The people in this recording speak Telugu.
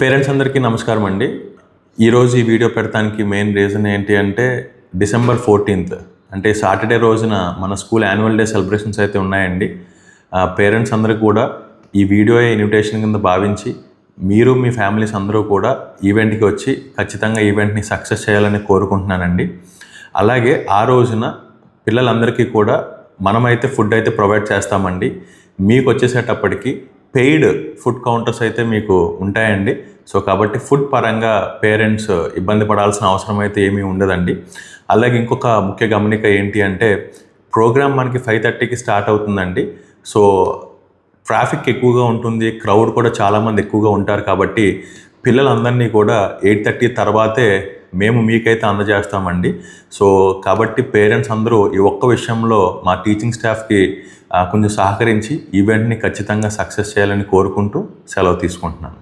పేరెంట్స్ అందరికీ నమస్కారం అండి. ఈరోజు ఈ వీడియో పెడతానికి మెయిన్ రీజన్ ఏంటి అంటే December 14th అంటే సాటర్డే రోజున మన స్కూల్ యాన్యువల్ డే సెలబ్రేషన్స్ అయితే ఉన్నాయండి. పేరెంట్స్ అందరికీ కూడా ఈ వీడియో ఇన్విటేషన్ కింద భావించి మీరు మీ ఫ్యామిలీస్ అందరూ కూడా ఈవెంట్కి వచ్చి ఖచ్చితంగా ఈవెంట్ని సక్సెస్ చేయాలని కోరుకుంటున్నానండి. అలాగే ఆ రోజున పిల్లలందరికీ కూడా మనమైతే ఫుడ్ అయితే ప్రొవైడ్ చేస్తామండి. మీకు వచ్చేసేటప్పటికి పెయిడ్ ఫుడ్ కౌంటర్స్ అయితే మీకు ఉంటాయండి. సో కాబట్టి ఫుడ్ పరంగా పేరెంట్స్ ఇబ్బంది పడాల్సిన అవసరం అయితే ఏమీ ఉండదండి. అలాగే ఇంకొక ముఖ్య గమనిక ఏంటి అంటే ప్రోగ్రామ్ మనకి 5:30కి స్టార్ట్ అవుతుందండి. సో ట్రాఫిక్ ఎక్కువగా ఉంటుంది, క్రౌడ్ కూడా చాలామంది ఎక్కువగా ఉంటారు. కాబట్టి పిల్లలందరినీ కూడా 8:30 తర్వాతే మేము మీకైతే అందజేస్తామండి. సో కాబట్టి పేరెంట్స్ అందరూ ఈ ఒక్క విషయంలో మా టీచింగ్ స్టాఫ్కి కొంచెం సహకరించి ఈవెంట్ని ఖచ్చితంగా సక్సెస్ చేయాలని కోరుకుంటూ సెలవు తీసుకుంటున్నాను.